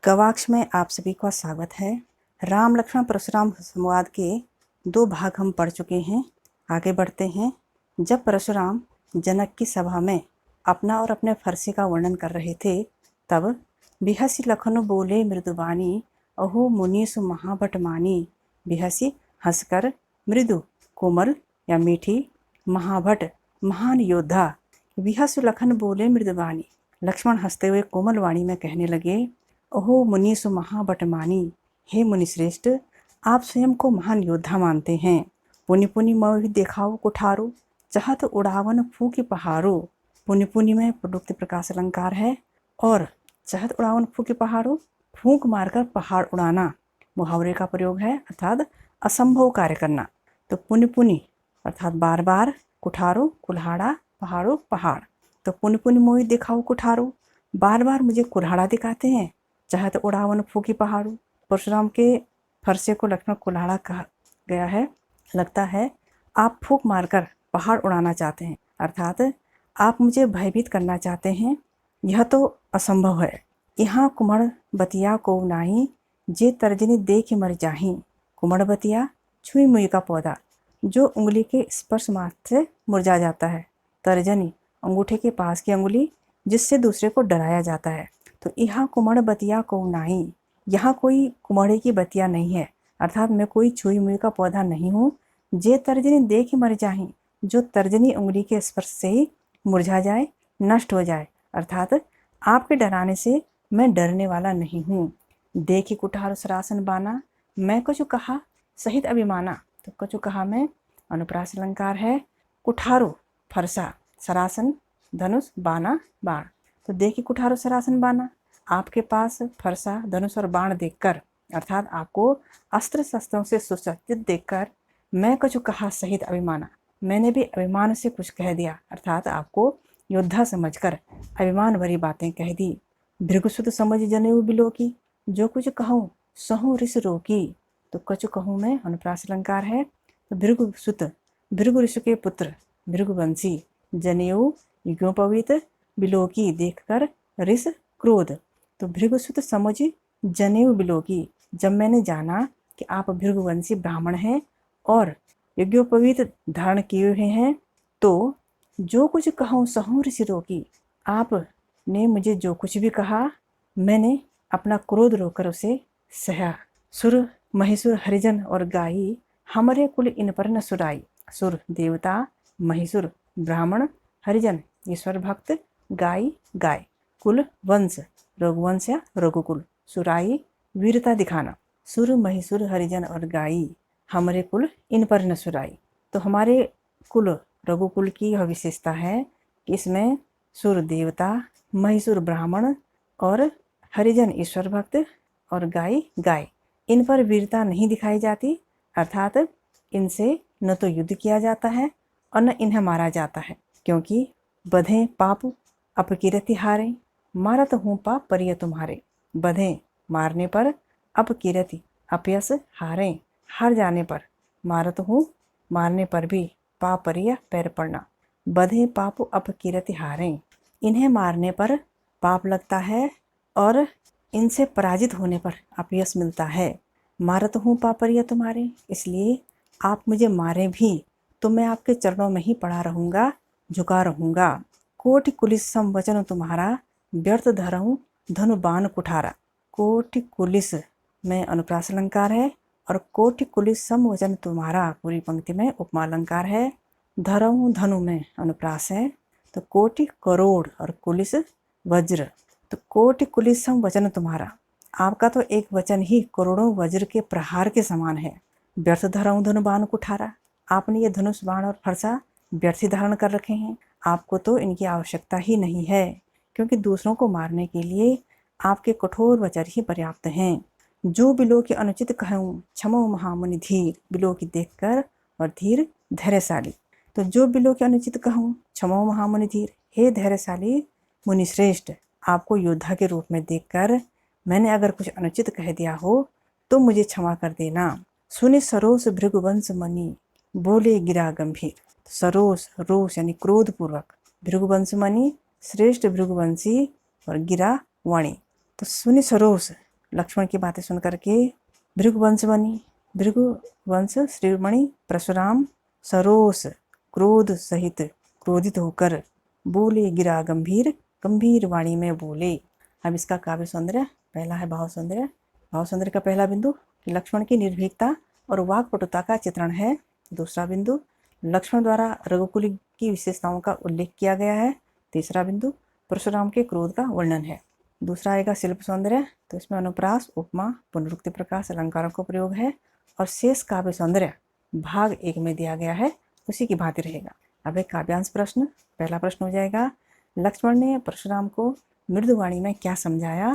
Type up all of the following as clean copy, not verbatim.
गवाक्ष में आप सभी का स्वागत है। राम लक्ष्मण परशुराम संवाद के 2 भाग हम पढ़ चुके हैं। आगे बढ़ते हैं। जब परशुराम जनक की सभा में अपना और अपने फरसे का वर्णन कर रहे थे, तब बिहसी लखनु बोले मृदुबानी, अहो मुनीसु महाभट मानी। बिहसी हंसकर, मृदु कोमल या मीठी, महाभट महान योद्धा। बिहसु लखन बोले मृदुबानी, लक्ष्मण हंसते हुए कोमल वाणी में कहने लगे, ओहो मुनीसु महाभट मानी, हे मुनिश्रेष्ठ, आप स्वयं को महान योद्धा मानते हैं। पुनि पुनि मोहि देखाओ कुठारो, चाहत उड़ावन फूकी पहाड़ो। पुनि पुनि में प्रयुक्त प्रकाश अलंकार है और चाहत उड़ावन फूकी पहाड़ो, फूंक मारकर पहाड़ उड़ाना मुहावरे का प्रयोग है, अर्थात असंभव कार्य करना। तो पुनि पुनि अर्थात बार बार, कुठारो कुल्हाड़ा, पहाड़ो पहाड़। तो पुनि पुनि मोहि दिखाओ कुठारो, बार बार मुझे कुल्हाड़ा दिखाते हैं। चाहत उड़ावन फूकी पहाड़ो, परशुराम के फरसे को लक्ष्मण कुल्हाड़ा कहा गया है। लगता है आप फूंक मारकर पहाड़ उड़ाना चाहते हैं, अर्थात आप मुझे भयभीत करना चाहते हैं। यह तो असंभव है। यहाँ कुमड़ बतिया को नाही, जे तर्जनी देख मर जाही। कुमड़ बतिया छुई मुई का पौधा, जो उंगली के स्पर्श मात्र से मुरझा जाता है। तर्जनी अंगूठे के पास की अंगुली, जिससे दूसरे को डराया जाता है। तो यहाँ कुमड़ बतिया को नाही, यहाँ कोई कुमड़े की बतिया नहीं है, अर्थात मैं कोई छुई मुई का पौधा नहीं हूँ। जे तर्जनी देख मर जाही, जो तर्जनी उंगली के स्पर्श से ही मुरझा जाए, नष्ट हो जाए, अर्थात आपके डराने से मैं डरने वाला नहीं हूँ। देखी कुठार सरासन बाना, मैं कछु कहा सहित अभिमाना। तो कछु कहा में अनुप्रास अलंकार है। कुठारो फरसा, सरासन धनुष, बाना बाण। तो देखी कुठारो सरासन बाना, आपके पास फरसा धनुष और बाण देखकर, अर्थात आपको अस्त्र शस्त्रों से सुसज्जित देखकर, मैं कछु कहा सहित अभिमाना, मैंने भी अभिमान से कुछ कह दिया, अर्थात आपको योद्धा समझकर अभिमान भरी बातें कह दी। भृगुसुत समझ जनेऊ बिलो की, जो कुछ कहूँ सहु ऋषि रोकी। तो कछु कहूँ में अनुप्रास अलंकार है। तो भृगुसुत, भृगु ऋषि के पुत्र भृगुवंशी, जनेऊ युगोपवीत, बिलोकी देखकर, ऋष क्रोध। तो भृगुसुत समझ जनेऊ बिलोकी, जब मैंने जाना कि आप भृगुवंशी ब्राह्मण हैं और यज्ञोपवीत धारण किए हुए हैं, तो जो कुछ कहूँ सहु ऋषि रोकी, आपने मुझे जो कुछ भी कहा, मैंने अपना क्रोध रोकर उसे सहा। सुर महिसुर हरिजन और गाई, हमारे कुल इन पर न सुराई। सुर देवता, महिसुर ब्राह्मण, हरिजन ईश्वर भक्त, गाय गाय, कुल वंश रघुवंश या रघुकुल, सुराई वीरता दिखाना। सुर महिसुर हरिजन और गाई, हमारे कुल इन पर न सुराई। तो हमारे कुल रघुकुल की यह विशेषता है कि इसमें सुर देवता, महिसुर ब्राह्मण और हरिजन ईश्वर भक्त और गाय गाय, इन पर वीरता नहीं दिखाई जाती, अर्थात इनसे न तो युद्ध किया जाता है और न इन्हें मारा जाता है, क्योंकि बधें पाप अपकीरति हारे, मारत हूँ पाप परिय तुम्हारे। बधें मारने पर, अपकीरति अपयस, हारें हार जाने पर, मारत हूँ मारने पर भी, पाप परिय पैर पड़ना। बधें पाप अपकीरति हारें, इन्हें मारने पर पाप लगता है और इनसे पराजित होने पर अपयस मिलता है। मारत हूँ पाप परिय तुम्हारे, इसलिए आप मुझे मारें भी तो मैं आपके चरणों में ही पड़ा रहूँगा, झुका रहूँगा। कोटि कुलिस सम वचन तुम्हारा, व्यर्थ धरऊँ धनु बाण कुठारा। कोटि कुलिस में अनुप्रास अलंकार है और कोटि कुलिस सम वचन तुम्हारा पूरी पंक्ति में उपमा अलंकार है। धरऊँ धनु में अनुप्रास है। तो कोटि करोड़ और कुलिस वज्र। तो कोटि कुलिस सम वचन तुम्हारा, आपका तो एक वचन ही करोड़ों वज्र के प्रहार के समान है। व्यर्थ धरऊँ धनु बाण कुठारा, आपने ये धनुष बाण और फरसा व्यर्थ ही धारण कर रखे हैं, आपको तो इनकी आवश्यकता ही नहीं है, क्योंकि दूसरों को मारने के लिए आपके कठोर वचन ही पर्याप्त हैं। जो बिलो के अनुचित कहूँ क्षमो महामुनि धीर, बिलो की देखकर और धीर धैर्यशाली। तो जो बिलो के अनुचित कहूँ क्षमो महामुनि धीर, हे धैर्यशाली मुनिश्रेष्ठ, आपको योद्धा के रूप में देखकर मैंने अगर कुछ अनुचित कह दिया हो तो मुझे क्षमा कर देना। सुने सरोस भृगुवंश मणि, बोले गिरा गंभीर। सरोस रोष यानी क्रोधपूर्वक, भृगुवंश मणि श्रेष्ठ भृगुवंशी और गिरा वाणी। तो सुनि सरोस लक्ष्मण की बातें सुन करके भृगुवंश बनी। भृगुवंश श्रीमणि परशुराम सरोस क्रोध सहित क्रोधित होकर बोले, गिरा गंभीर गंभीर वाणी में बोले। अब इसका काव्य सौंदर्य, पहला है भाव सौंदर्य। भाव सौंदर्य का पहला बिंदु कि लक्ष्मण की निर्भीकता और वाक्पटुता का चित्रण है। दूसरा बिंदु, लक्ष्मण द्वारा रघुकुल की विशेषताओं का उल्लेख किया गया है। तीसरा बिंदु, परशुराम के क्रोध का वर्णन है। दूसरा आएगा शिल्प सौंदर्य, तो इसमें अनुप्रास, उपमा, पुनरुक्ति प्रकाश, अलंकारों का प्रयोग है। और शेष काव्य सौंदर्य भाग 1 में दिया गया है, उसी की भांति रहेगा। अब एक काव्यांश प्रश्न। पहला प्रश्न हो जाएगा, लक्ष्मण ने परशुराम को मृदुवाणी में क्या समझाया?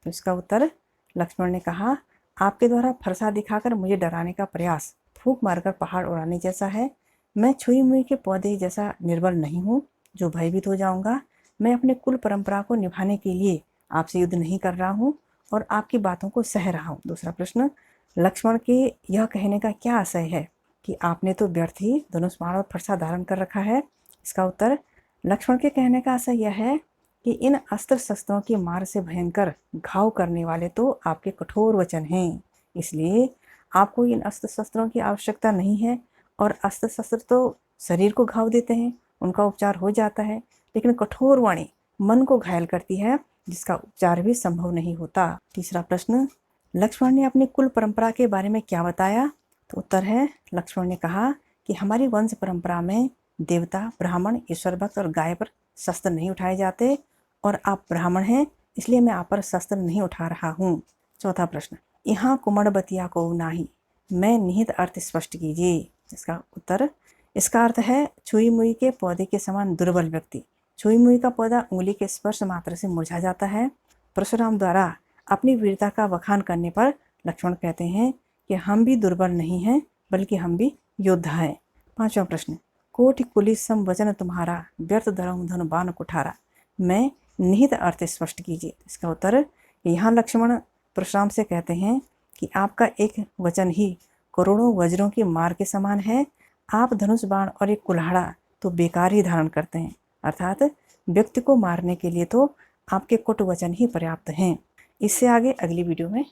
तो इसका उत्तर, लक्ष्मण ने कहा, आपके द्वारा फरसा दिखाकर मुझे डराने का प्रयास फूंक मारकर पहाड़ उड़ाने जैसा है। मैं छुई मुई के पौधे जैसा निर्बल नहीं हूँ जो भयभीत हो जाऊंगा। मैं अपने कुल परंपरा को निभाने के लिए आपसे युद्ध नहीं कर रहा हूँ और आपकी बातों को सह रहा हूँ। दूसरा प्रश्न, लक्ष्मण के यह कहने का क्या आशय है कि आपने तो व्यर्थ ही धनुष बाण और फरसा धारण कर रखा है? इसका उत्तर, लक्ष्मण के कहने का आशय यह है कि इन अस्त्र शस्त्रों की मार से भयंकर घाव करने वाले तो आपके कठोर वचन हैं, इसलिए आपको इन अस्त्र शस्त्रों की आवश्यकता नहीं है। और अस्त्र शस्त्र तो शरीर को घाव देते हैं, उनका उपचार हो जाता है, लेकिन कठोर वाणी मन को घायल करती है, जिसका उपचार भी संभव नहीं होता। तीसरा प्रश्न, लक्ष्मण ने अपनी कुल परंपरा के बारे में क्या बताया? तो उत्तर है, लक्ष्मण ने कहा कि हमारी वंश परंपरा में देवता, ब्राह्मण, ईश्वर भक्त और गाय पर शस्त्र नहीं उठाए जाते और आप ब्राह्मण हैं, इसलिए मैं आप पर शस्त्र नहीं उठा रहा हूँ। चौथा प्रश्न, यहाँ कुमड़बतिया को नाही मैं निहित अर्थ स्पष्ट कीजिए। इसका उत्तर, इसका अर्थ है छुई मुई के पौधे के समान दुर्बल व्यक्ति। छुई मुई का पौधा उंगली के स्पर्श मात्र से मुरझा जाता है। परशुराम द्वारा अपनी वीरता का बखान करने पर लक्ष्मण कहते हैं कि हम भी दुर्बल नहीं हैं, बल्कि हम भी योद्धा हैं। पांचवा प्रश्न, कोटि कुली सम वचन तुम्हारा व्यर्थ धर्म धन बाण कुठारा मैं निहित अर्थ स्पष्ट कीजिए। इसका उत्तर, यहाँ लक्ष्मण परशुराम से कहते हैं कि आपका एक वचन ही करोड़ों वज्रों की मार के समान है। आप धनुष बाण और एक कुल्हाड़ा तो बेकार ही धारण करते हैं, अर्थात व्यक्ति को मारने के लिए तो आपके कुट वचन ही पर्याप्त हैं। इससे आगे अगली वीडियो में